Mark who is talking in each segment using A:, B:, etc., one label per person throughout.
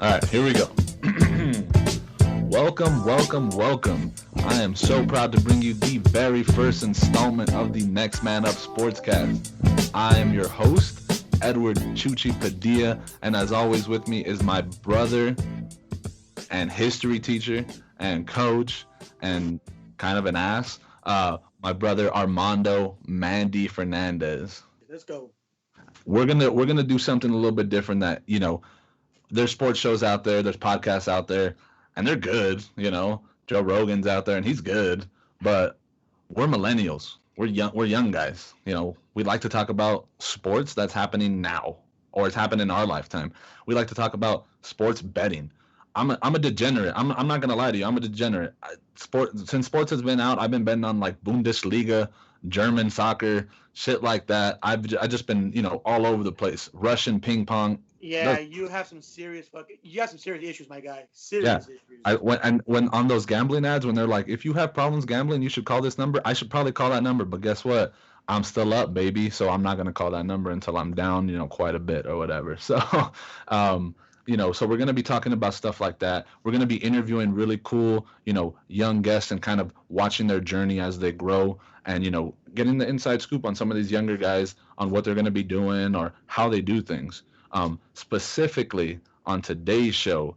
A: All right, here we go. Welcome, welcome, welcome. I am so proud to bring you the very first installment of the NextManUp Sportscast. I am your host, Edward Chuchi Padilla, and as always with me is my brother and history teacher and coach and kind of an ass, my brother Armando Mandy Fernandez.
B: Let's go.
A: We're gonna do something a little bit different that there's sports shows out there, there's podcasts out there, and they're good. Joe Rogan's out there, and he's good. But we're millennials. We're young guys. We like to talk about sports that's happening now, or it's happened in our lifetime. We like to talk about sports betting. I'm a degenerate. I'm not gonna lie to you. I'm a degenerate. Since sports has been out, I've been betting on like Bundesliga, German soccer, shit like that. I just been all over the place. Russian ping pong.
B: Yeah, you have some serious issues, my guy.
A: Yeah.
B: Serious issues.
A: When on those gambling ads, when they're like, if you have problems gambling, you should call this number. I should probably call that number, but guess what? I'm still up, baby. So I'm not gonna call that number until I'm down, quite a bit or whatever. So, so we're gonna be talking about stuff like that. We're gonna be interviewing really cool, young guests and kind of watching their journey as they grow, and getting the inside scoop on some of these younger guys on what they're gonna be doing or how they do things. Specifically on today's show,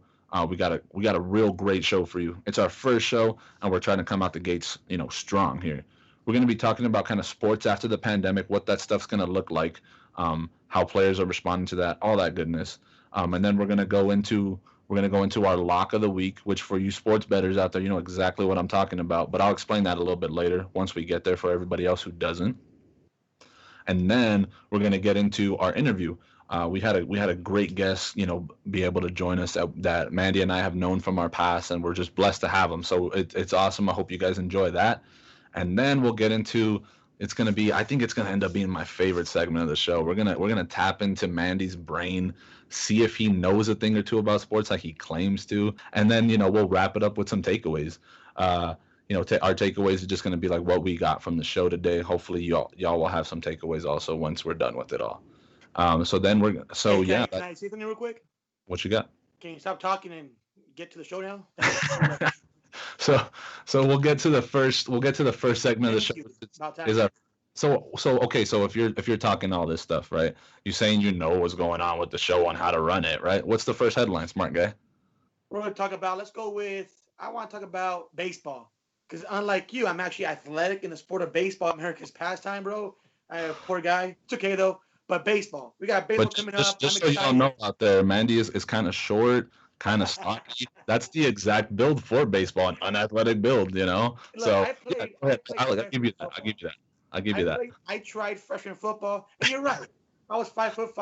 A: we got a real great show for you. It's our first show, and we're trying to come out the gates, strong here. We're going to be talking about kind of sports after the pandemic, what that stuff's going to look like, how players are responding to that, all that goodness. And then we're going to go into our lock of the week, which for you sports bettors out there, you know exactly what I'm talking about. But I'll explain that a little bit later once we get there for everybody else who doesn't. And then we're going to get into our interview. We had a great guest, be able to join us that Mandy and I have known from our past, and we're just blessed to have him. So it's awesome. I hope you guys enjoy that. And then we'll get into I think it's gonna end up being my favorite segment of the show. We're gonna tap into Mandy's brain, see if he knows a thing or two about sports like he claims to, and then we'll wrap it up with some takeaways. Our takeaways are just gonna be like what we got from the show today. Hopefully y'all will have some takeaways also once we're done with it all. So then
B: Can I say something real quick?
A: What you got?
B: Can you stop talking and get to the show now?
A: So we'll get to the first segment of the show. So if you're talking all this stuff, right? You're saying what's going on with the show on how to run it, right? What's the first headline, smart guy?
B: We're going to talk about. I want to talk about baseball, because unlike you, I'm actually athletic in the sport of baseball. America's pastime, bro. Poor guy. It's okay though. But baseball, we got baseball coming up.
A: Just so y'all know out there, Mandy is kind of short, kind of stocky. That's the exact build for baseball, an unathletic build,
B: Look,
A: So
B: go
A: ahead. I'll give you that.
B: I tried freshman football, and you're right. I was 5'5",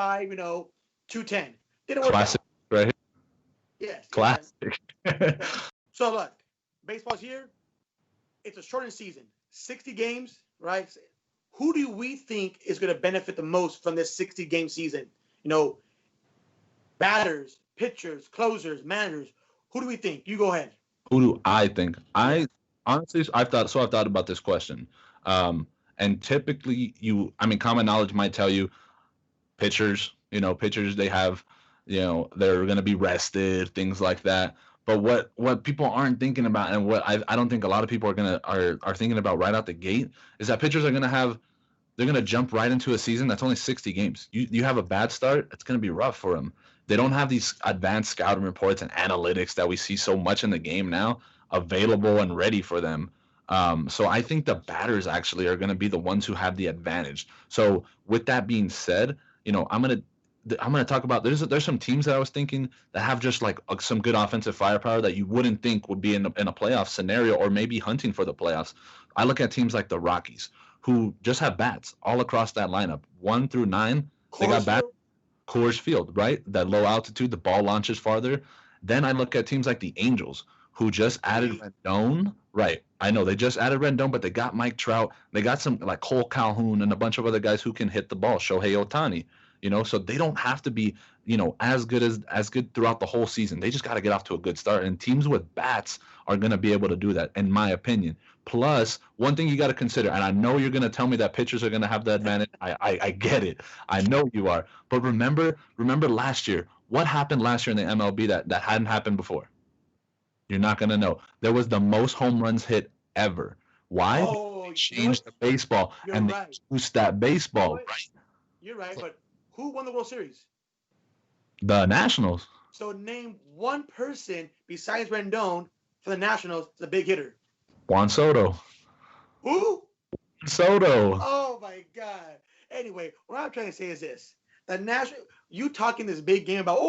B: 210. Didn't work
A: Classic,
B: out.
A: right?
B: Yes.
A: Classic.
B: So look, baseball's here. It's a shortened season, 60 games, right? Who do we think is going to benefit the most from this 60-game season? Batters, pitchers, closers, managers. Who do we think? You go ahead.
A: Who do I think? Honestly, I've thought about this question. And typically common knowledge might tell you pitchers, they have, they're going to be rested, things like that. But what people aren't thinking about, and what I don't think a lot of people are thinking about right out the gate, is that pitchers they're gonna jump right into a season that's only 60 games. You have a bad start, it's gonna be rough for them. They don't have these advanced scouting reports and analytics that we see so much in the game now available and ready for them. So I think the batters actually are gonna be the ones who have the advantage. So with that being said, I'm gonna talk about there's some teams that I was thinking that have just like some good offensive firepower that you wouldn't think would be in a playoff scenario or maybe hunting for the playoffs. I look at teams like the Rockies, who just have bats all across that lineup, 1 through 9. They got bats. Coors Field, right? That low altitude, the ball launches farther. Then I look at teams like the Angels, who just added Rendon. Right. I know they just added Rendon, but they got Mike Trout. They got some like Cole Calhoun and a bunch of other guys who can hit the ball. Shohei Ohtani. So they don't have to be, as good throughout the whole season. They just got to get off to a good start. And teams with bats are going to be able to do that, in my opinion. Plus, one thing you got to consider, and I know you're going to tell me that pitchers are going to have the advantage. I get it. I know you are. But remember last year, What happened last year in the MLB that hadn't happened before? You're not gonna know. There was the most home runs hit ever. Why? Because
B: Oh,
A: they
B: you know what?
A: changed the baseball
B: You're
A: and they
B: right.
A: boost that
B: You know
A: baseball,
B: what?
A: right?
B: You're right. But who won the World Series?
A: The Nationals.
B: So name one person besides Rendon for the Nationals, the big hitter.
A: Juan Soto.
B: Who?
A: Soto.
B: Oh my God. Anyway, what I'm trying to say is this: the national, you talking this big game about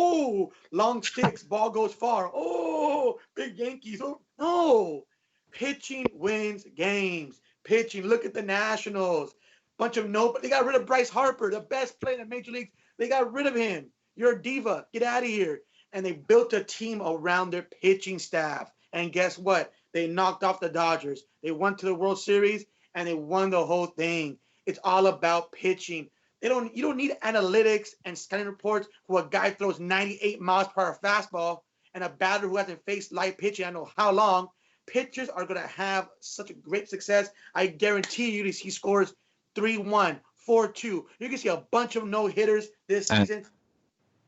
B: long sticks, ball goes far. Oh, big Yankees. Oh no, pitching wins games. Pitching. Look at the Nationals. Bunch of no. They got rid of Bryce Harper, the best player in the major leagues. They got rid of him. You're a diva. Get out of here. And they built a team around their pitching staff. And guess what? They knocked off the Dodgers. They went to the World Series and they won the whole thing. It's all about pitching. You don't need analytics and scouting reports who a guy throws 98 miles per hour fastball and a batter who hasn't faced live pitching I don't know how long. Pitchers are going to have such a great success. I guarantee you he scores 3-1, 4-2. You can see a bunch of no-hitters this season.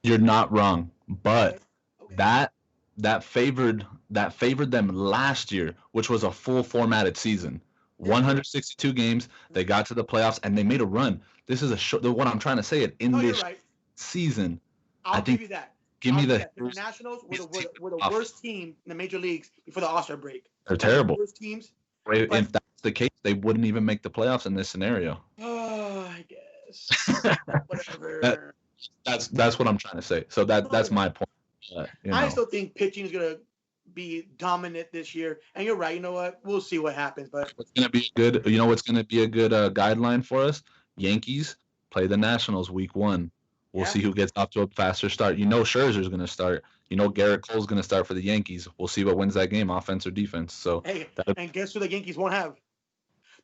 A: You're not wrong, but
B: okay.
A: that favored them last year, which was a full formatted season. 162 games, they got to the playoffs and they made a run. This is what I'm trying to say. This season,
B: I'll give you that.
A: Give me the
B: Nationals were the worst team in the major leagues before the All-Star break.
A: They're terrible.
B: The worst teams.
A: If that's the case, they wouldn't even make the playoffs in this scenario.
B: Oh, I guess. Whatever.
A: That's what I'm trying to say. So that's my point.
B: I still think pitching is gonna be dominant this year. And you're right. You know what? We'll see what happens. But
A: what's gonna be good? You know what's gonna be a good guideline for us? Yankees play the Nationals week 1. We'll see who gets off to a faster start. You know Scherzer's going to start. You know Garrett Cole's going to start for the Yankees. We'll see what wins that game, offense or defense. So
B: hey, and guess who the Yankees won't have?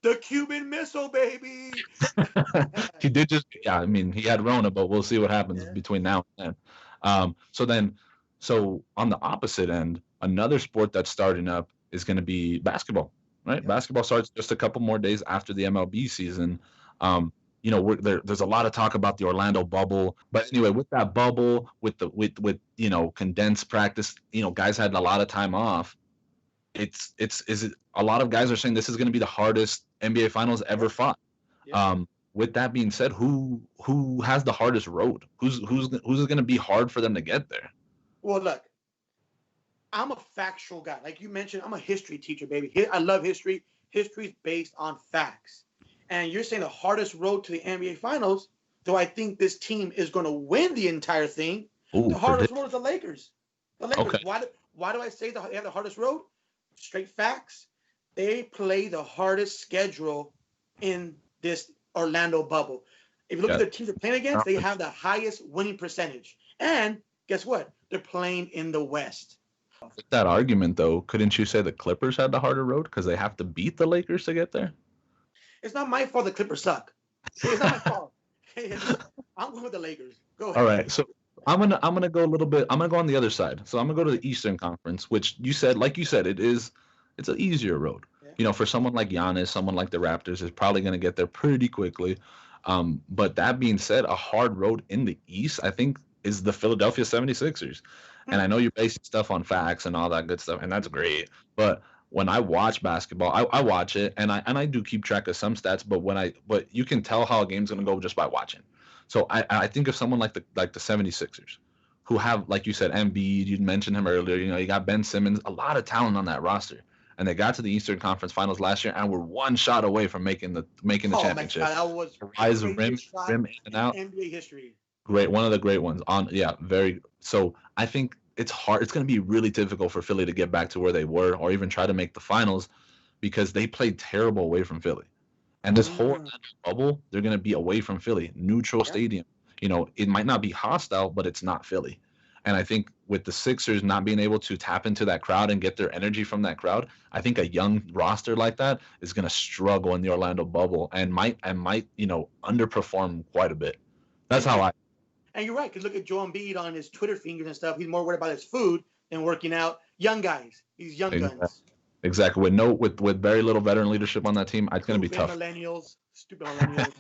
B: The Cuban Missile, baby.
A: He did just, I mean, he had Rona, but we'll see what happens between now and then. So on the opposite end, another sport that's starting up is going to be basketball, right? Yeah. Basketball starts just a couple more days after the MLB season. You know, there's a lot of talk about the Orlando bubble, but anyway, with that bubble, with you know, condensed practice, you know, guys had a lot of time off. A lot of guys are saying this is going to be the hardest NBA Finals ever fought. Yeah. With that being said, who has the hardest road? Who's going to be hard for them to get there?
B: Well, look, I'm a factual guy, like you mentioned. I'm a history teacher, baby. I love history. History's based on facts. And you're saying the hardest road to the NBA Finals, though I think this team is going to win the entire thing. The hardest road is the Lakers. The Lakers. Okay. Why do I say they have the hardest road? Straight facts. They play the hardest schedule in this Orlando bubble. If you look at the teams they're playing against, they have the highest winning percentage. And guess what? They're playing in the West.
A: With that argument, though, couldn't you say the Clippers had the harder road because they have to beat the Lakers to get there?
B: It's not my fault the Clippers suck. It's not my fault. I'm going with the Lakers. Go ahead.
A: All right. So I'm gonna go a little bit. I'm gonna go on the other side. So I'm gonna go to the Eastern Conference, which it's an easier road. Yeah. You know, for someone like Giannis, someone like the Raptors is probably gonna get there pretty quickly. But that being said, a hard road in the East, I think, is the Philadelphia 76ers. And I know you're basing stuff on facts and all that good stuff, and that's great. But when I watch basketball, I watch it, and I do keep track of some stats. But you can tell how a game's gonna go just by watching. So I think of someone like the 76ers, who have, like you said, Embiid. You mentioned him earlier. You know, you got Ben Simmons, a lot of talent on that roster, and they got to the Eastern Conference Finals last year and were one shot away from making the championship.
B: My God, that was
A: rise of rim in and out.
B: NBA history.
A: Great, one of the great ones. Very. So I think it's hard. It's going to be really difficult for Philly to get back to where they were, or even try to make the finals, because they played terrible away from Philly. And this whole bubble, they're going to be away from Philly, neutral stadium. You know, it might not be hostile, but it's not Philly. And I think with the Sixers not being able to tap into that crowd and get their energy from that crowd, I think a young roster like that is going to struggle in the Orlando bubble and might underperform quite a bit. That's how I.
B: And you're right, because look at Joel Embiid on his Twitter fingers and stuff. He's more worried about his food than working out. Young guys, these young guns.
A: Exactly. With very little veteran leadership on that team, it's going to be tough.
B: Stupid millennials.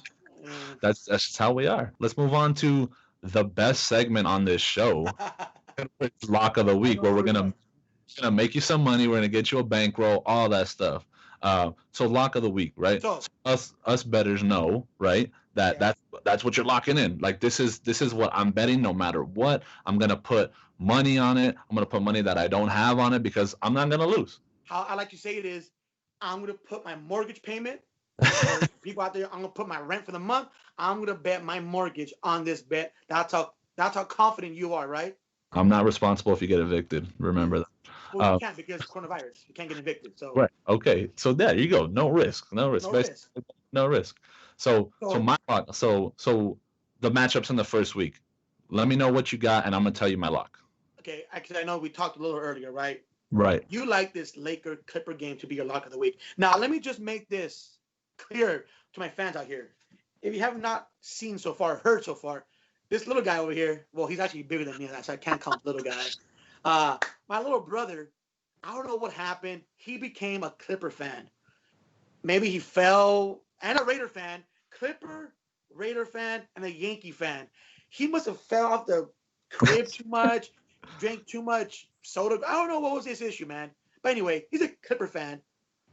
A: That's just how we are. Let's move on to the best segment on this show. It's lock of the
B: I
A: week,
B: know
A: where we're
B: for
A: gonna
B: what.
A: make you some money. We're gonna get you a bankroll, all that stuff. So lock of the week, right?
B: So
A: So us betters know, right? That
B: yes,
A: that's what you're locking in. Like this is what I'm betting no matter what. I'm gonna put money on it. I'm gonna put money that I don't have on it because I'm not gonna lose.
B: how I like to say it is, I'm gonna put my mortgage payment for people out there. I'm gonna put my rent for the month. I'm gonna bet my mortgage on this bet. That's how confident you are, right?
A: I'm not responsible if you get evicted. Remember that.
B: Well, you
A: Uh,
B: can't because coronavirus. You can't get evicted. So
A: right. Okay. So there you go. No risk. No risk.
B: no risk.
A: Basically, no risk. So
B: So
A: my lock. So the matchups in the first week. Let me know what you got, and I'm gonna tell you my lock.
B: okay, actually, I know we talked a little earlier, right?
A: Right.
B: You like this Laker Clipper game to be your lock of the week. Now, let me just make this clear to my fans out here. If you have not seen so far, heard so far, this little guy over here, well, he's actually bigger than me, so I can't call him little guy. My little brother, I don't know what happened. He became a Clipper fan. Maybe he fell, and a Raider fan, Clipper, Raider fan, and a Yankee fan. He must have fell off the crib too much, drank too much soda. I don't know what was his issue, man. But anyway, he's a Clipper fan.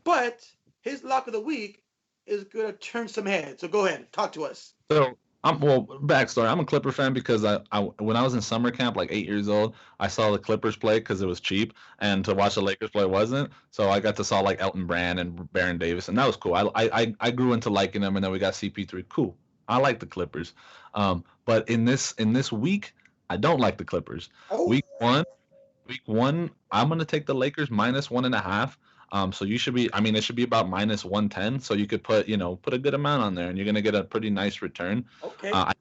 B: But his lock of the week is gonna turn some heads. So go ahead, talk to us.
A: So backstory. I'm a Clipper fan because I when I was in summer camp, like 8 years old, I saw the Clippers play because it was cheap, and to watch the Lakers play wasn't. So I got to saw like Elton Brand and Baron Davis, and that was cool. I grew into liking them, and then we got CP3. Cool. I like the Clippers. But in this week, I don't like the Clippers.
B: Oh,
A: Week one, Week one, I'm gonna take the Lakers minus 1.5. So you should be. I mean, it should be about minus 110. So you could put a good amount on there, and you're gonna get a pretty nice return.
B: okay.
A: I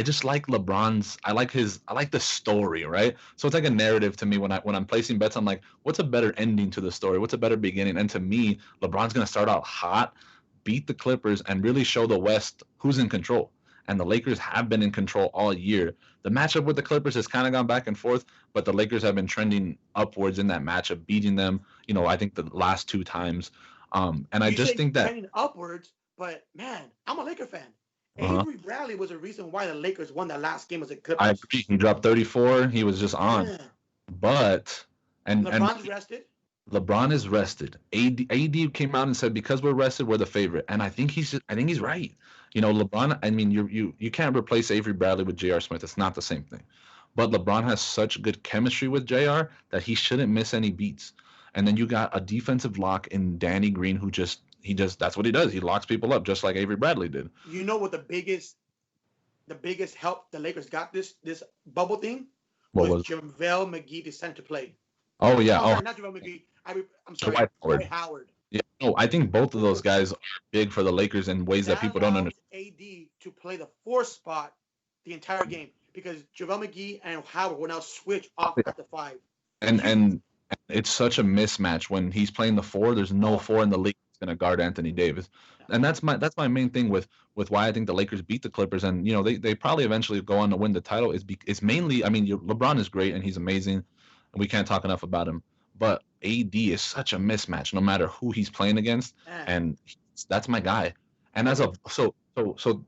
A: just like LeBron's. I like the story, right? So it's like a narrative to me when I'm placing bets. I'm like, what's a better ending to the story? What's a better beginning? And to me, LeBron's gonna start out hot, beat the Clippers, and really show the West who's in control. And the Lakers have been in control all year. The matchup with the Clippers has kind of gone back and forth, but the Lakers have been trending upwards in that matchup, beating them. I think the last two times. And I
B: You
A: just
B: say
A: think that
B: trending upwards, but man, I'm a Laker fan.
A: uh,
B: Avery Bradley was a reason why the Lakers won that last game as the
A: I
B: Clippers.
A: agree. He dropped 34. He was just on.
B: Yeah.
A: But and
B: LeBron's rested.
A: LeBron is rested. AD came out and said because we're rested, we're the favorite, and I think he's right. LeBron. I mean, you can't replace Avery Bradley with J.R. Smith. It's not the same thing. But LeBron has such good chemistry with JR that he shouldn't miss any beats. And then you got a defensive lock in Danny Green who just that's what he does. He locks people up just like Avery Bradley did.
B: You know what the biggest help the Lakers got this bubble thing
A: What
B: was
A: was?
B: JaVale McGee decided to play.
A: Oh yeah.
B: Oh,
A: Oh,
B: sorry, not JaVale McGee. I'm sorry,
A: Dwight Howard.
B: Dwight Howard.
A: Yeah. No, I think both of those guys are big for the Lakers in ways that
B: That
A: people don't understand.
B: allows AD to play the fourth spot the entire game because JaVale McGee and Howard will now switch off at the five.
A: And it's such a mismatch when he's playing the four. There's no
B: Oh,
A: four in the league that's going to guard Anthony Davis, and that's my main thing with why I think the Lakers beat the Clippers, and they probably eventually go on to win the title. Is mainly, I mean, LeBron is great and he's amazing, and we can't talk enough about him. But AD is such a mismatch, no matter who he's playing against,
B: man.
A: and that's my guy. And as a so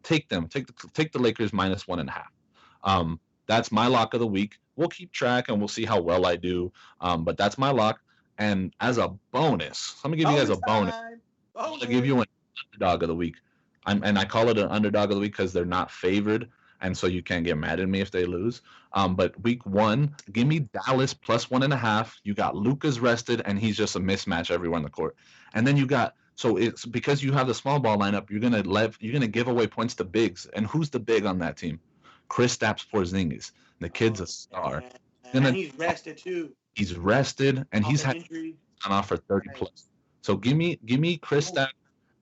A: take the Lakers minus 1.5. That's my lock of the week. We'll keep track and we'll see how well I do. But that's my lock. And as a bonus, let me give you guys a
B: Bonus
A: bonus.
B: time.
A: I'm gonna give
B: Bonus.
A: you an underdog of the week. And I call it an underdog of the week because they're not favored, and so you can't get mad at me if they lose. But week one, give me Dallas plus 1.5. You got Luka's rested, and he's just a mismatch everywhere on the court. And then you got so it's because you have the small ball lineup. You're gonna give away points to bigs, and who's the big on that team? Kristaps Porzingis. The kid's a
B: Oh,
A: star.
B: man.
A: Gonna
B: And he's rested too.
A: He's rested, and
B: Off
A: he's
B: an
A: had
B: injury.
A: gone off for 30
B: Right.
A: plus. So give me
B: Oh,
A: Kristaps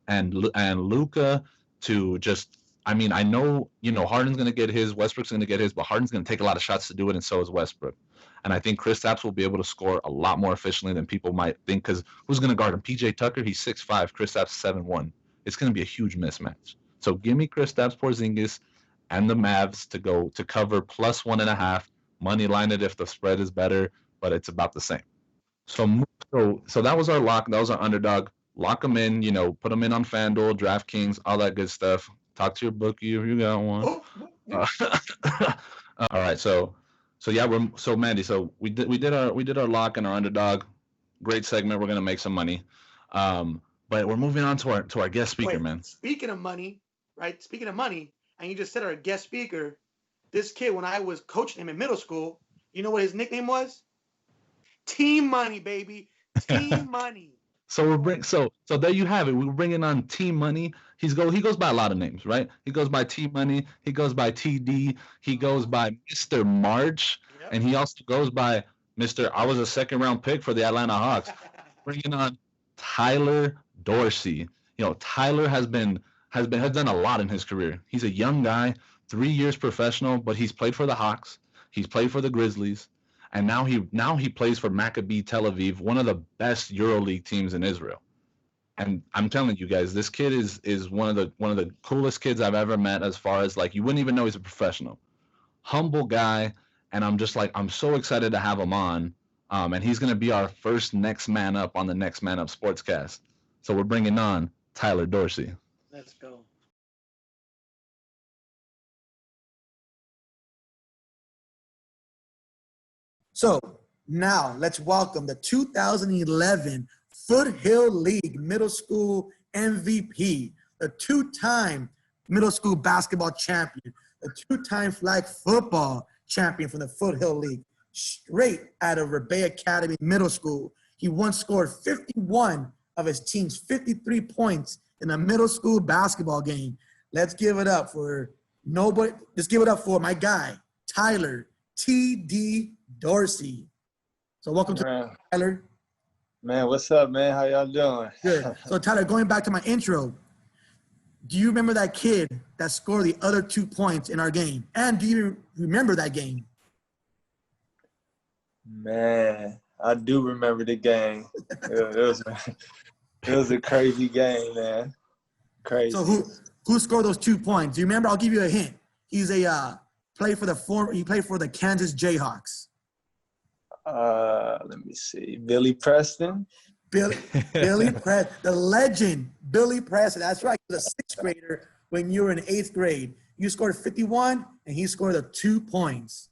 A: and Luka to just. I mean, I know Harden's going to get his, Westbrook's going to get his, but Harden's going to take a lot of shots to do it, and so is Westbrook. And I think Kristaps will be able to score a lot more efficiently than people might think. Because who's going to guard him? PJ Tucker, he's 6'5", Kristaps 7'1". It's going to be a huge mismatch. So give me Kristaps Porzingis and the Mavs to cover plus 1.5. Money line it if the spread is better, but it's about the same. So that was our lock. That was our underdog. Lock them in. Put them in on FanDuel, DraftKings, all that good stuff. Talk to your bookie if you got one.
B: oh,
A: Uh, all right, so yeah, so Mandy, so we did our lock and our underdog. Great segment. We're gonna make some money. But we're moving on to our guest speaker,
B: Wait,
A: man.
B: speaking of money, right? Speaking of money, and you just said our guest speaker, this kid, when I was coaching him in middle school, you know what his nickname was? Team Money, baby. Team Money.
A: So there you have it. We're bringing on Team Money. He goes by a lot of names, right? He goes by Team Money. He goes by TD. He goes by Mr. March,
B: Yep.
A: and he also goes by Mr. I was a second round pick for the Atlanta Hawks. Bringing on Tyler Dorsey. Tyler has done a lot in his career. He's a young guy, 3 years professional, but he's played for the Hawks. He's played for the Grizzlies. And now he plays for Maccabi Tel Aviv, one of the best EuroLeague teams in Israel. And I'm telling you guys, this kid is one of the coolest kids I've ever met. As far as like, you wouldn't even know he's a professional, humble guy. And I'm so excited to have him on. And he's gonna be our first Next Man Up on the Next Man Up Sportscast. So we're bringing on Tyler Dorsey.
B: Let's go.
C: So now let's welcome the 2011 Foothill League Middle School MVP, the two-time middle school basketball champion, the two-time flag football champion from the Foothill League, straight out of Rebay Academy Middle School. He once scored 51 of his team's 53 points in a middle school basketball game. Let's give it up for my guy, Tyler T.D. Dorsey. So welcome to Tyler.
D: Man, what's up, man? How y'all doing?
C: Good. So Tyler, going back to my intro, do you remember that kid that scored the other 2 points in our game? And do you remember that game?
D: Man, I do remember the game. It was a crazy game, man. Crazy.
C: So who scored those 2 points? Do you remember? I'll give you a hint. He's he played for the Kansas Jayhawks.
D: Let me see. Billy Preston.
C: Billy Preston, the legend, Billy Preston. That's right. He was a sixth grader when you were in eighth grade. You scored 51, and he scored the 2 points.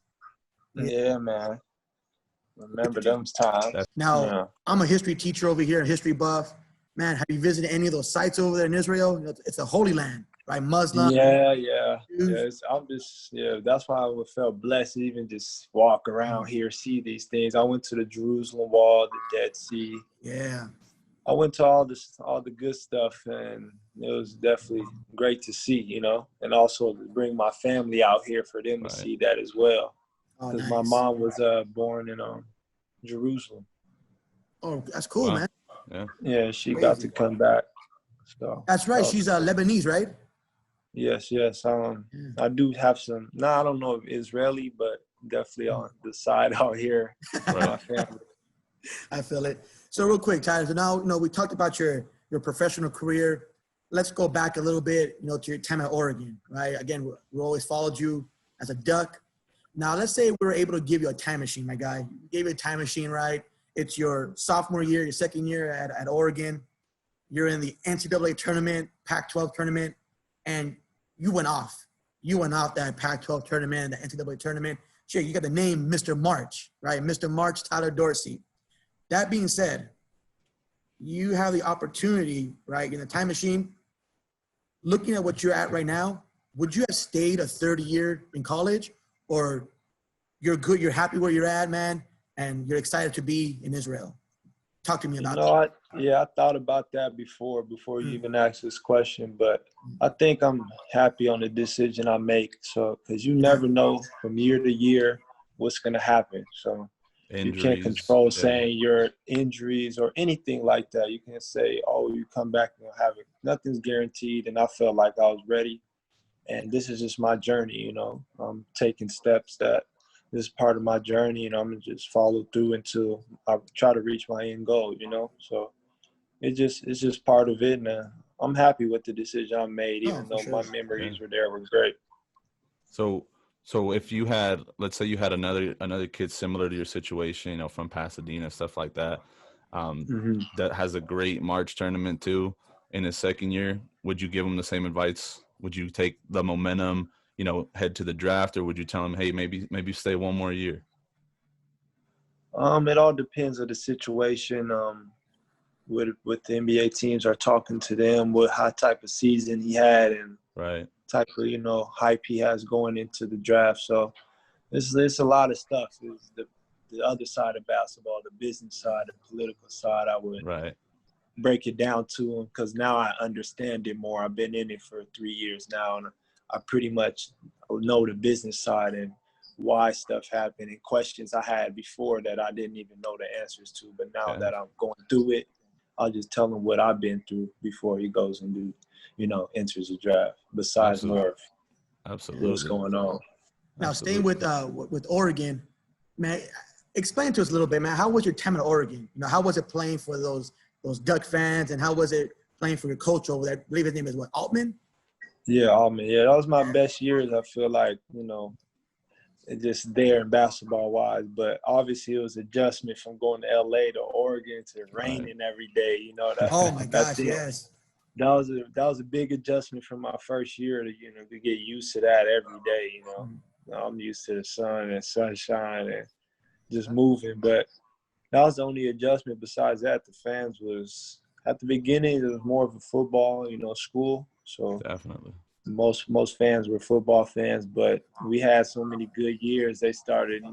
D: Yeah, man. Remember those times.
C: Now,
D: yeah.
C: I'm a history teacher over here, a history buff. Man, have you visited any of those sites over there in Israel? It's a holy land, right? Muslim.
D: Yeah. That's why I felt blessed to even just walk around here, see these things. I went to the Jerusalem Wall, the Dead Sea.
C: Yeah.
D: I went to all the good stuff, and it was definitely great to see, and also to bring my family out here for them to see that as well. Because
C: nice.
D: My mom was born in Jerusalem.
C: Oh, that's cool, man.
D: Yeah, she got to come back. So
C: that's right. She's Lebanese, right?
D: Yes. I do have some. I don't know if Israeli, but definitely on the side out here. My family.
C: I feel it. So real quick, Tyler. So now, we talked about your professional career. Let's go back a little bit, to your time at Oregon, right? Again, we always followed you as a Duck. Now, let's say we were able to give you a time machine, my guy. We gave you a time machine, right? It's your sophomore year, your second year at Oregon. You're in the NCAA tournament, Pac-12 tournament, and you went off. You went off that Pac-12 tournament, the NCAA tournament. Sure, you got the name Mr. March, right? Mr. March, Tyler Dorsey. That being said, you have the opportunity, right, in the time machine. Looking at what you're at right now, would you have stayed a third year in college, or you're good, you're happy where you're at, man, and you're excited to be in Israel? Talk to me about that.
D: I thought about that before you even asked this question, but I think I'm happy on the decision I make. So, because you never know from year to year what's going to happen. So injuries, you can't control saying your injuries or anything like that. You can't say, oh, you come back and have it. Nothing's guaranteed, and I felt like I was ready. And this is just my journey, I'm taking steps that this is part of my journey, and I'm going to just follow through until I try to reach my end goal, So it's just part of it. And I'm happy with the decision I made, even though my memories were great.
A: So if you had, let's say you had another kid similar to your situation, from Pasadena, stuff like that, that has a great March tournament too in his second year, would you give him the same advice? Would you take the momentum head to the draft, or would you tell him, hey, maybe stay one more year?
D: It all depends on the situation. With the NBA teams are talking to them, what type of season he had, and
A: Right.
D: type of hype he has going into the draft. So it's a lot of stuff. It's the other side of basketball, the business side, the political side. I would break it down to him because now I understand it more. I've been in it for 3 years now, and I pretty much know the business side and why stuff happened and questions I had before that I didn't even know the answers to. But now that I'm going through it, I'll just tell him what I've been through before he goes and enters the draft. Besides North, what's going on?
C: Now, staying with Oregon, man, explain to us a little bit, man. How was your time at Oregon? How was it playing for those Duck fans, and how was it playing for your coach over there? I believe his name is Altman?
D: Yeah, Altman. Yeah, that was my best years. I feel like just there in basketball wise, but obviously it was adjustment from going to LA to Oregon to raining every day.
C: Oh my gosh, yes.
D: That was a big adjustment from my first year to get used to that every day. I'm used to the sun and sunshine and just moving, but that was the only adjustment. Besides that, the fans was at the beginning. It was more of a football, school. So
A: definitely.
D: Most fans were football fans, but we had so many good years. They started,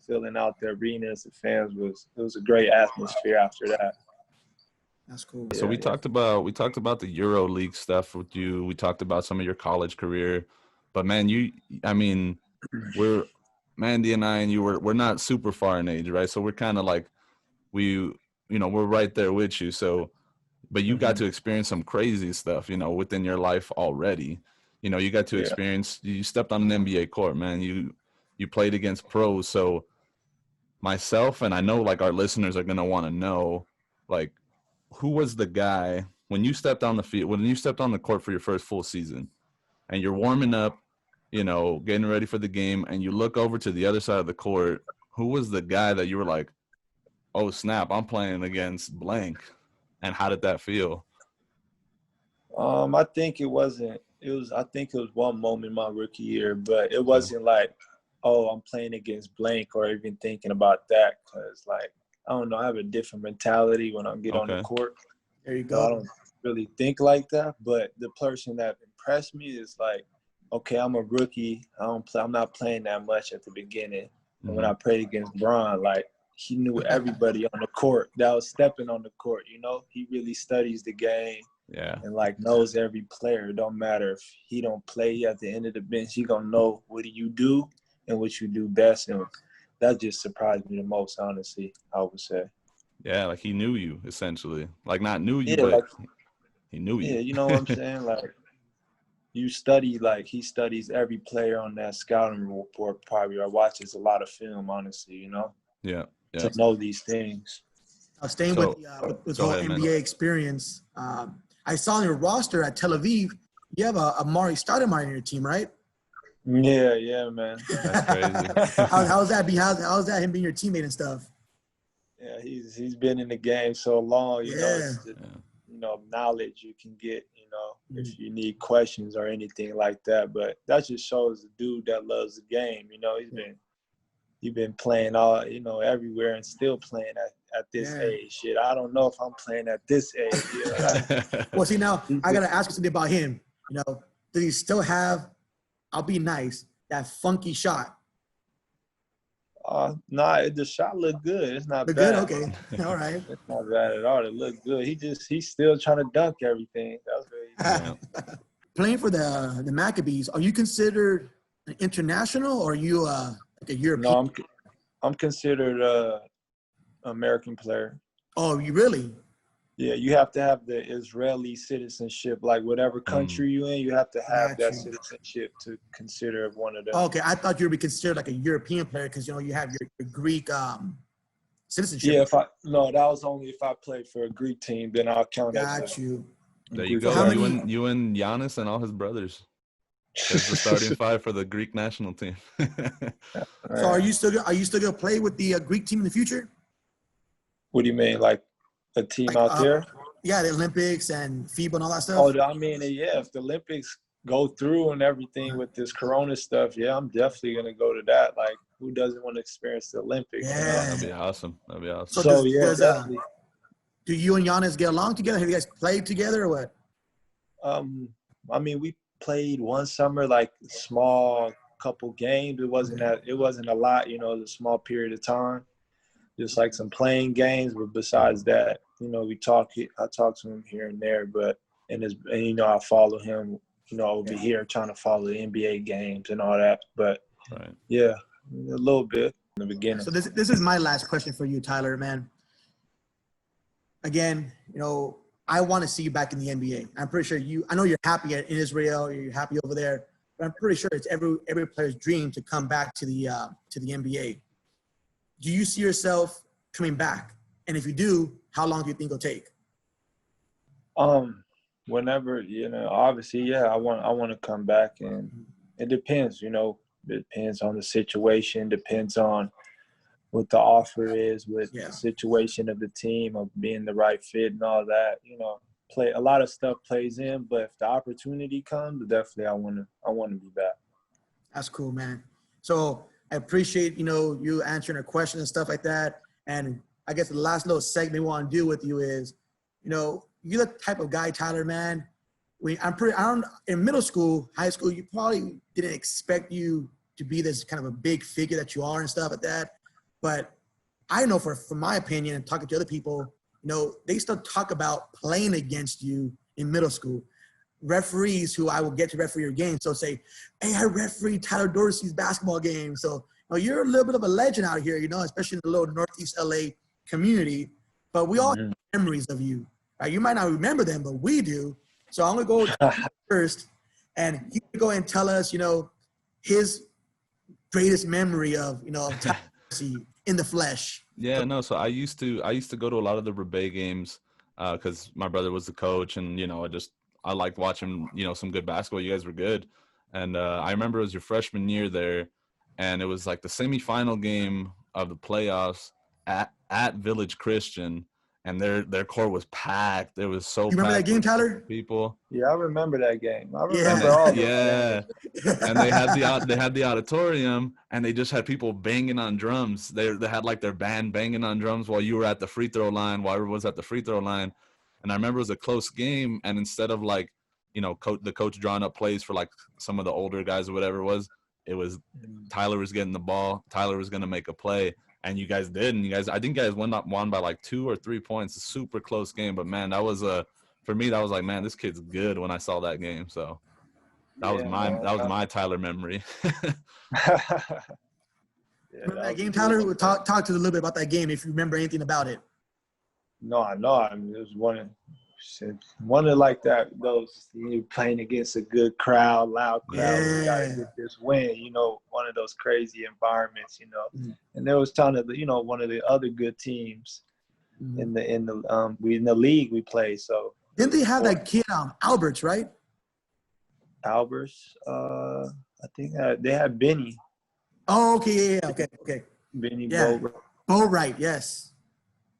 D: filling out the arenas. The fans it was a great atmosphere after that.
C: That's cool.
A: So we talked about the Euro League stuff with you. We talked about some of your college career, but man, we're Mandy and I and you we're not super far in age, right? So we're kind of like we're right there with you. So, but you got to experience some crazy stuff, within your life already. You got to experience, you stepped on an NBA court, man. You played against pros. So myself, and I know like our listeners are going to want to know, like, who was the guy when you stepped on the field, when you stepped on the court for your first full season and you're warming up, getting ready for the game, and you look over to the other side of the court, who was the guy that you were like, oh snap, I'm playing against blank? And how did that feel?
D: I think I think it was one moment my rookie year, but it wasn't like, oh, I'm playing against blank or even thinking about that. Cause like, I don't know, I have a different mentality when I get on the court.
C: There you
D: So
C: go.
D: I don't really think like that, but the person that impressed me is like, okay, I'm a rookie. I'm not playing that much at the beginning. And when I played against Bron, like, he knew everybody on the court that was stepping on the court, He really studies the game.
A: Yeah.
D: And, like, knows every player. It don't matter if he don't play at the end of the bench. He going to know what you do and what you do best. And that just surprised me the most, honestly, I would say.
A: Yeah, like he knew you, essentially. Like, not knew you,
D: but
A: like, he knew you.
D: Yeah, you know what I'm saying? Like, you study, like, he studies every player on that scouting report probably, or watches a lot of film, honestly,
A: Yeah.
D: To know these things.
C: Staying with the whole NBA experience, I saw on your roster at Tel Aviv, you have a Amari Stoudemire in your team, right?
D: Yeah, man.
A: That's crazy.
C: How's that him being your teammate and stuff?
D: Yeah, he's been in the game so long, it's just, knowledge you can get, if you need questions or anything like that. But that just shows the dude that loves the game. He's been playing all, everywhere and still playing at this age. Shit, I don't know if I'm playing at this age.
C: Well, see, now I got to ask you something about him. Does he still have, I'll be nice, that funky shot?
D: Nah, the shot looked good. It's not bad.
C: Good? Okay. All right.
D: It's not bad at all. It looked good. He's still trying to dunk everything. That's what
C: Playing for the Maccabees, are you considered an international, or are you like a European?
D: No, I'm considered an American player.
C: Oh, you really?
D: Yeah, you have to have the Israeli citizenship. Like, whatever country you're in, you have to have that citizenship to consider one of them.
C: Okay, I thought you would be considered like a European player because, you have your Greek citizenship.
D: Yeah, that was only if I played for a Greek team, then I'll count that.
C: Got you.
A: There you go. You and Giannis and all his brothers. That's the starting five for the Greek national team.
C: So are you still gonna play with the Greek team in the future?
D: What do you mean, like a team out there?
C: Yeah, the Olympics and FIBA and all that stuff.
D: Oh, I mean, yeah. If the Olympics go through and everything with this Corona stuff, yeah, I'm definitely gonna go to that. Like, who doesn't want to experience the Olympics?
C: Yeah.
D: You know?
A: That'd be awesome. That'd be awesome.
C: So
D: Yeah, definitely.
C: do you and Giannis get along together? Have you guys played together or what?
D: I mean, we played one summer, like small couple games. It wasn't a lot, you know, it was a small period of time. Just like some playing games, but besides that, you know, I talk to him here and there, and you know, I follow him, you know, over here trying to follow the NBA games and all that. But
A: Right.
D: yeah, a little bit in the beginning.
C: So this is my last question for you, Tyler, man. Again, you know, I want to see you back in the NBA. I'm pretty sure I know you're happy in Israel, you're happy over there, but I'm pretty sure it's every player's dream to come back to the NBA. Do you see yourself coming back? And if you do, how long do you think it'll take?
D: Whenever, you know, obviously, yeah, I want to come back, and it depends, you know, it depends on the situation, depends on what the offer is, with the situation of the team, of being the right fit and all that, you know, a lot of stuff plays in, but if the opportunity comes, definitely I want to be back.
C: That's cool, man. So I appreciate, you know, you answering a question and stuff like that. And I guess the last little segment we want to do with you is, you know, you're the type of guy, Tyler, man. In middle school, high school, you probably didn't expect you to be this kind of a big figure that you are and stuff like that. But I know from my opinion and talking to other people, you know, they still talk about playing against you in middle school. Referees who I will get to referee your game. So say, hey, I refereed Tyler Dorsey's basketball game. So you know, you're a little bit of a legend out here, you know, especially in the little Northeast LA community. But we all have memories of you. Right? You might not remember them, but we do. So I'm going to go first, and he can go and tell us, you know, his greatest memory of, you know, Tyler Dorsey in the flesh.
A: Yeah, no. So I used to go to a lot of the Rebay games because my brother was the coach, and you know, I liked watching, you know, some good basketball. You guys were good, and I remember it was your freshman year there, and it was like the semifinal game of the playoffs at Village Christian, and their court was packed. It was so.
C: You remember that game, Tyler?
A: People.
D: Yeah, I remember that game. I remember all.
A: Yeah, and they had the auditorium, and they just had people banging on drums. They had like their band banging on drums while you were at the free throw line. While everyone was at the free throw line, and I remember it was a close game. And instead of like, you know, the coach drawing up plays for like some of the older guys or whatever it was Tyler was getting the ball. Tyler was gonna make a play. And you guys did, and I think you guys won by like 2 or 3 points. A super close game, but man, that was for me. That was like, man, this kid's good when I saw that game. So that was my Tyler memory.
C: Remember that game, Tyler? We'll talk to us a little bit about that game if you remember anything about it.
D: No, I know. I mean, it was one of like that. Those you playing against a good crowd, loud crowd.
C: Yeah.
D: You gotta get this win. You know, one of those crazy environments. You know, and there was kind of, you know, one of the other good teams in the league we played. So
C: didn't they have that kid Alberts, right?
D: Alberts. I think they had Benny.
C: Oh, okay, yeah, okay.
D: Benny
C: Bo. Oh, right, yes.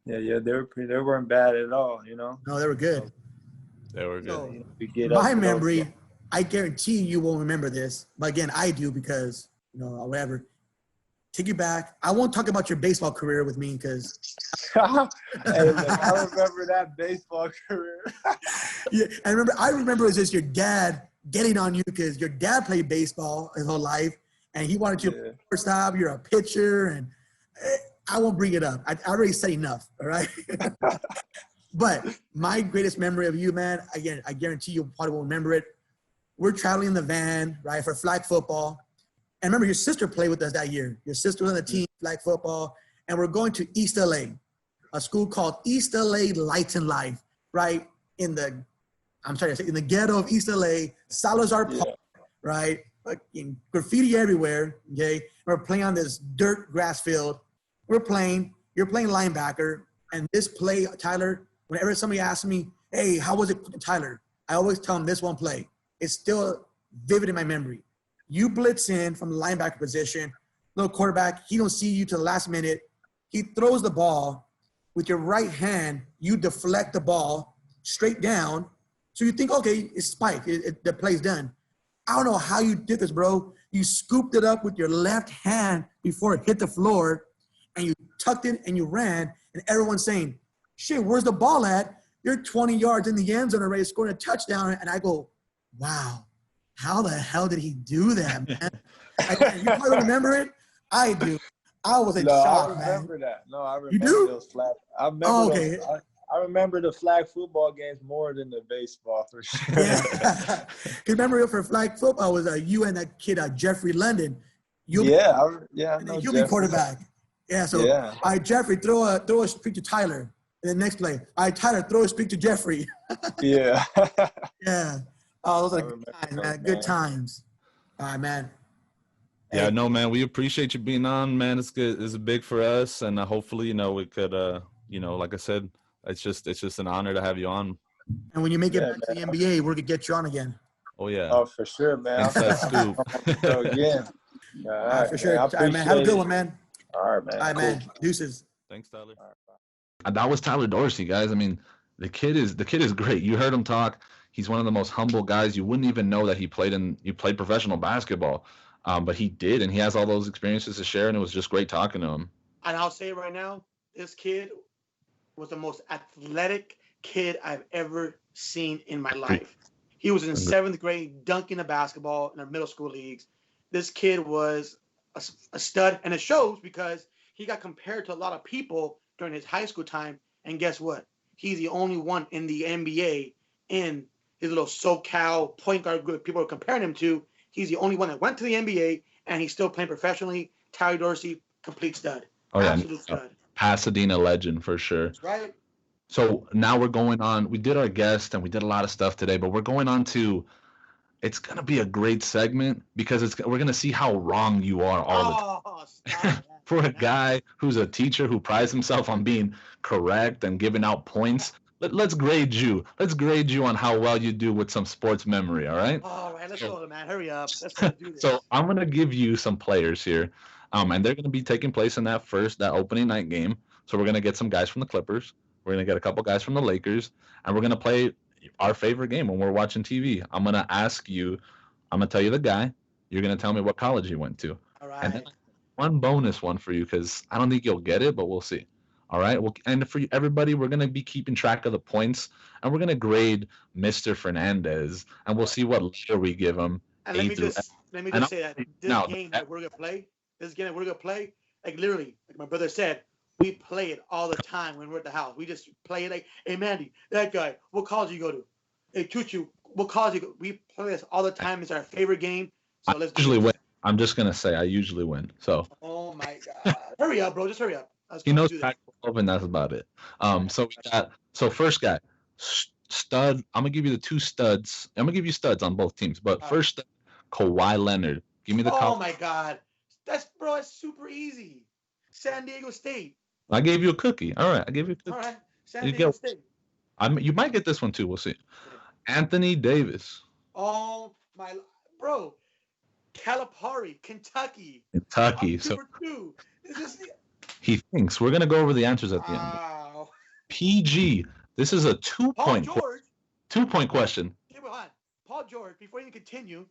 D: Yeah, they weren't bad at all, you know.
C: No, they were good.
A: They were good.
C: So, my memory, I guarantee you won't remember this, but again, I do because, you know, whatever. Take you back. I won't talk about your baseball career with me because.
D: Hey, look, I remember that baseball career.
C: Yeah, I remember it was just your dad getting on you because your dad played baseball his whole life, and he wanted you to shortstop. You're a pitcher, and I won't bring it up. I already said enough, all right? But my greatest memory of you, man, again, I guarantee you probably won't remember it. We're traveling in the van, right, for flag football. And remember, your sister played with us that year. Your sister was on the team, flag football. And we're going to East LA, a school called East LA Lights and Life, right, in the ghetto of East LA, Salazar Park, right? Fucking graffiti everywhere, okay? We're playing on this dirt grass field. You're playing linebacker, and this play, Tyler, whenever somebody asks me, hey, how was it, Tyler? I always tell them this one play. It's still vivid in my memory. You blitz in from the linebacker position, little quarterback, he don't see you till the last minute. He throws the ball. With your right hand, you deflect the ball straight down. So you think, okay, it's spiked. The play's done. I don't know how you did this, bro. You scooped it up with your left hand before it hit the floor, and you tucked it and you ran, and everyone's saying, shit, where's the ball at? You're 20 yards in the end zone already scoring a touchdown. And I go, wow, how the hell did he do that, man? You probably remember it? I do. I was in shock, man.
D: I remember that. No, I remember
C: you do?
D: those flag. I remember
C: okay.
D: those. I remember the flag football games more than the baseball for sure.
C: Yeah. Remember for flag football was you and that kid Jeffrey London.
D: I know
C: You'll
D: Jeffrey.
C: be quarterback. Yeah. So, all right, Jeffrey, throw a speak to Tyler. And then next play, all right, Tyler, throw a speak to Jeffrey.
D: Yeah.
C: Yeah. Oh, those are good times, man. Good times. All right, man.
A: Yeah,
C: Hey.
A: no, man. We appreciate you being on, man. It's good. It's big for us, and hopefully, we could, like I said, it's just an honor to have you on.
C: And when you make it back to the NBA, we're gonna get you on again.
A: Oh yeah.
D: Oh, for sure, man.
A: Inside scoop.
D: Yeah.
C: All right, for sure. All right, man. Have a good one, man.
D: All right, man.
C: All right, man. Deuces.
A: Thanks, Tyler. That was Tyler Dorsey, guys. I mean, the kid is great. You heard him talk. He's one of the most humble guys. You wouldn't even know that he played professional basketball, but he did, and he has all those experiences to share. And it was just great talking to him.
B: And I'll say it right now, this kid was the most athletic kid I've ever seen in my life. He was in 7th grade dunking the basketball in the middle school leagues. This kid was a stud, and it shows because he got compared to a lot of people during his high school time. And guess what? He's the only one in the NBA in his little SoCal point guard group people are comparing him to. He's the only one that went to the NBA, and he's still playing professionally. Tyler Dorsey, complete stud.
A: Oh, yeah.
B: Absolute stud.
A: Pasadena legend for sure.
B: That's right.
A: So now we're going on. We did our guest, and we did a lot of stuff today, but we're going on to. It's gonna be a great segment because we're gonna see how wrong you are all the time. For a guy who's a teacher who prides himself on being correct and giving out points, let's grade you. Let's grade you on how well you do with some sports memory. All right.
B: All right, let's go, man. Hurry up. Let's do this.
A: So I'm gonna give you some players here, and they're gonna be taking place in that opening night game. So we're gonna get some guys from the Clippers. We're gonna get a couple guys from the Lakers, and we're gonna play our favorite game when we're watching TV. I'm gonna ask you. I'm gonna tell you the guy. You're gonna tell me what college he went to.
B: All right.
A: And then one bonus one for you because I don't think you'll get it, but we'll see. All right. Well, and for everybody, we're gonna be keeping track of the points, and we're gonna grade Mr. Fernandez, and we'll see what letter we give him.
B: And let me just say that this game that we're gonna play, like literally, like my brother said, we play it all the time when we're at the house. We just play it like, hey Mandy, that guy, what college you go to? Hey Tucci, what college you go? We play this all the time. It's our favorite game. So let's usually
A: win. I'm just gonna say I usually win. So.
B: Oh my God! Hurry up, bro! Just hurry up.
A: He knows Pac-12, and that's about it. So first guy, stud. I'm gonna give you the two studs. I'm gonna give you studs on both teams, but first, Kawhi Leonard. Give me the.
B: Oh my God, that's super easy. San Diego State.
A: I gave you a cookie. All right, I gave you a cookie.
B: All right, San Diego State.
A: You might get this one too. We'll see. Anthony Davis.
B: Oh my, bro. Calipari, Kentucky.
A: So
B: two.
A: he thinks we're gonna go over the answers at the end.
B: Wow.
A: PG. This is a 2-point 2-point question.
B: Hey, hold on. Paul George. Before you continue,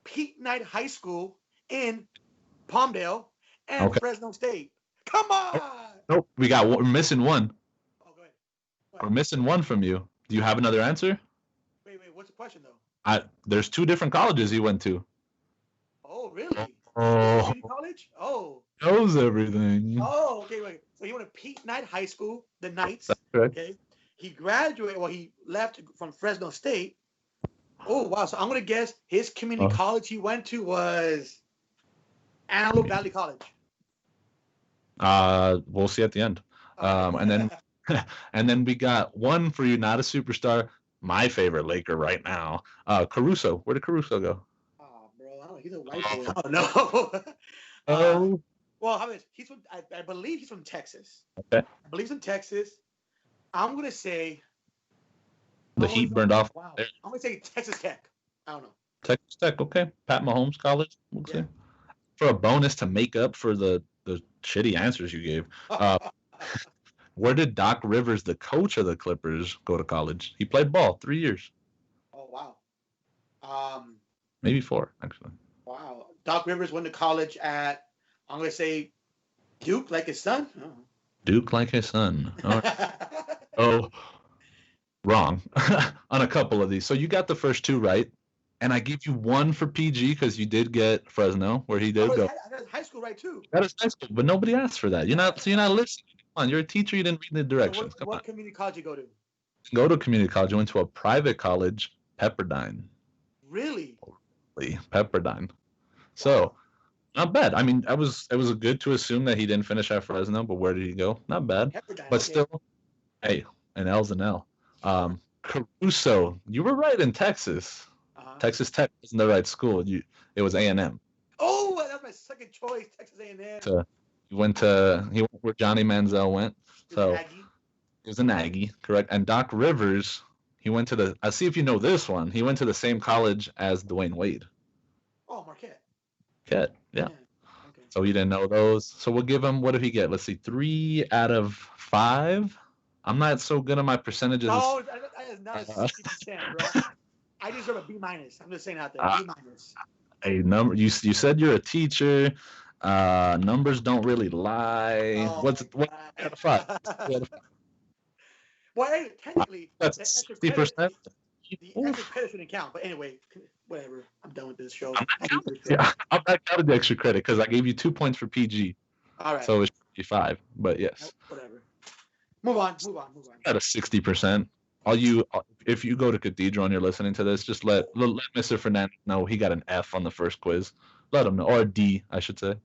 B: Pete Knight High School in Palmdale and Fresno State. Come on.
A: Nope. We're missing one.
B: Oh, go ahead.
A: We're missing one from you. Do you have another answer?
B: Wait. What's the question though?
A: There's 2 different colleges he went to.
B: Oh, really?
A: Oh.
B: College? Oh.
A: Knows everything.
B: Oh, okay, wait. So he went to Pete Knight High School, the Knights. Okay. He graduated, he left from Fresno State. Oh, wow. So I'm going to guess his community college he went to was Antelope Valley College.
A: We'll see at the end. And then we got one for you, not a superstar, my favorite Laker right now. Caruso. Where did Caruso go?
B: He's a white boy. I don't know. Well, how about he's from? I believe he's from Texas.
A: Okay.
B: I believe he's from Texas. I'm gonna say
A: the heat burned off.
B: Wow. I'm gonna say Texas Tech. I don't know.
A: Texas Tech. Okay. Pat Mahomes College. We'll see. For a bonus to make up for the shitty answers you gave. Where did Doc Rivers, the coach of the Clippers, go to college? He played ball 3 years.
B: Oh wow.
A: maybe 4 actually.
B: Wow. Doc Rivers went to college at, I'm going to say, Duke, like his son? Oh.
A: Duke like his son. All right. Oh, wrong on a couple of these. So you got the first 2 right, and I give you 1 for PG because you did get Fresno, where he did go.
B: I got high school right too.
A: That is high school, but nobody asked for that. You're not listening. Come on, you're a teacher. You didn't read the directions.
B: So what community college you go to?
A: Go to community college. I went to a private college, Pepperdine.
B: Really?
A: Pepperdine. So not bad. I mean, it was good to assume that he didn't finish at Fresno, but where did he go? Not bad.
B: Pepperdine,
A: but still, hey, an L's an L. Caruso, you were right in Texas. Texas Tech wasn't the right school. It was A&M.
B: Oh, that was my second choice, Texas A&M.
A: So he went where Johnny Manziel went. So he was an Aggie, correct? And Doc Rivers, he went to I'll see if you know this one. He went to the same college as Dwayne Wade.
B: Oh, Marquette.
A: Yeah. Okay. So you didn't know those. So we'll give him, what did he get? Let's see, 3 out of 5. I'm not so good at my percentages.
B: No, that is not a 60%, bro. I deserve a B-. I'm just saying out there, B-.
A: A number. You said you're a teacher. Numbers don't really lie. What out of 5?
B: Well, hey, technically,
A: that's 60%.
B: The extra credit shouldn't count. But anyway, whatever. I'm done with this show.
A: I'm not counting the extra credit because I gave you 2 points for PG.
B: All right.
A: So it should be 5. But yes.
B: Whatever. Move on.
A: At a 60%. If you go to Cathedral and you're listening to this, just let Mr. Fernandez know he got an F on the first quiz. Let him know, or a D, I should say.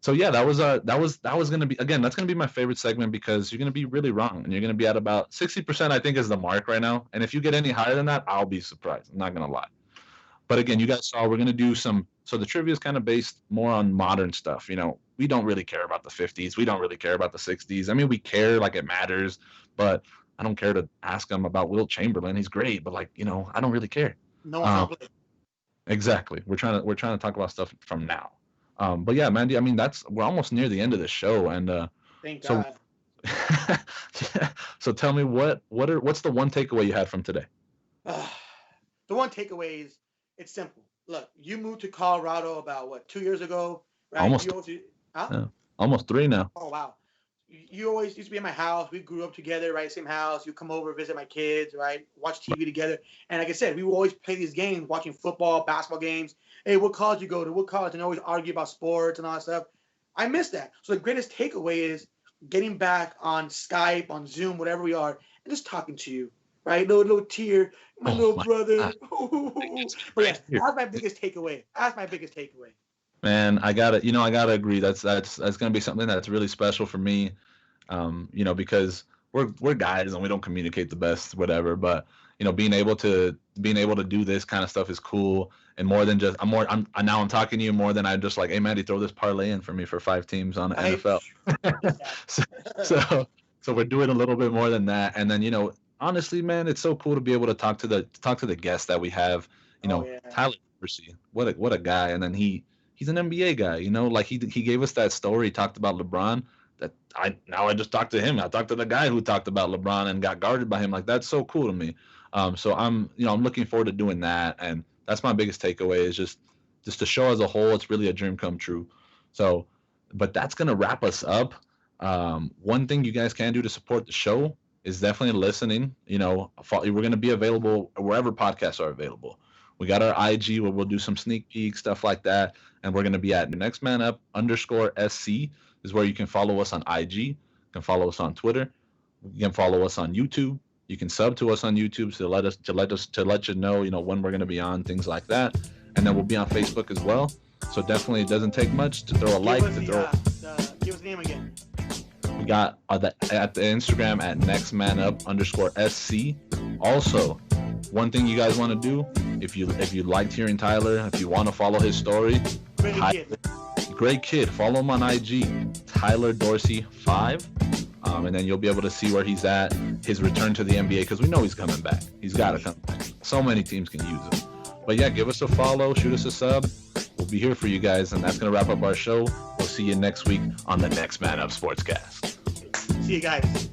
A: So yeah, that was gonna be, again, that's gonna be my favorite segment because you're gonna be really wrong and you're gonna be at about 60%. I think is the mark right now. And if you get any higher than that, I'll be surprised. I'm not gonna lie. But again, you guys saw we're gonna do some. So the trivia is kind of based more on modern stuff. We don't really care about the 50s. We don't really care about the 60s. I mean, we care, like it matters, but I don't care to ask them about Wilt Chamberlain. He's great, but I don't really care.
B: No.
A: Exactly. We're trying to talk about stuff from now. But yeah, Mandy, I mean, we're almost near the end of the show, and
B: thank God.
A: So tell me what's the one takeaway you had from today?
B: The one takeaway is it's simple. Look, you moved to Colorado about 2 years ago, right?
A: Almost 3 now.
B: Oh wow. You always used to be in my house. We grew up together, right? Same house. You come over, visit my kids, right? Watch TV together. And like I said, we would always play these games, watching football, basketball games. Hey, what college you go to? What college? And always argue about sports and all that stuff. I miss that. So the greatest takeaway is getting back on Skype, on Zoom, whatever we are, and just talking to you, right? Little tear, my little brother. But yeah, that's my biggest takeaway. Man,
A: I gotta agree. That's gonna be something that's really special for me. Because we're guys and we don't communicate the best, whatever. But being able to do this kind of stuff is cool. And more than just I'm talking to you more than I just like, hey Mandy, throw this parlay in for me for 5 teams on the NFL. so we're doing a little bit more than that. And then honestly, man, it's so cool to be able to talk to the guests that we have. Tyler Dorsey, what a guy. And then he's an NBA guy, like he gave us that story. He talked about LeBron. I just talked to him. I talked to the guy who talked about LeBron and got guarded by him. Like, that's so cool to me. So I'm looking forward to doing that. And that's my biggest takeaway is just the show as a whole. It's really a dream come true. So, but that's going to wrap us up. One thing you guys can do to support the show is definitely listening. We're going to be available wherever podcasts are available. We got our IG where we'll do some sneak peek stuff like that. And we're going to be at NextManUp _SC is where you can follow us on IG. You can follow us on Twitter. You can follow us on YouTube. You can sub to us on YouTube to let you know, when we're going to be on, things like that. And then we'll be on Facebook as well. So definitely it doesn't take much to throw a like.
B: Give us the name again.
A: We got at the Instagram at NextManUp _SC. Also, one thing you guys want to do, if you liked hearing Tyler, if you want to follow his story, great kid. Follow him on IG, Tyler Dorsey 5, and then you'll be able to see where he's at, his return to the NBA, because we know he's coming back. He's got to come back. So many teams can use him. But yeah, give us a follow, shoot us a sub. We'll be here for you guys, and that's going to wrap up our show. We'll see you next week on the Next Man Up Sportscast.
B: See you guys.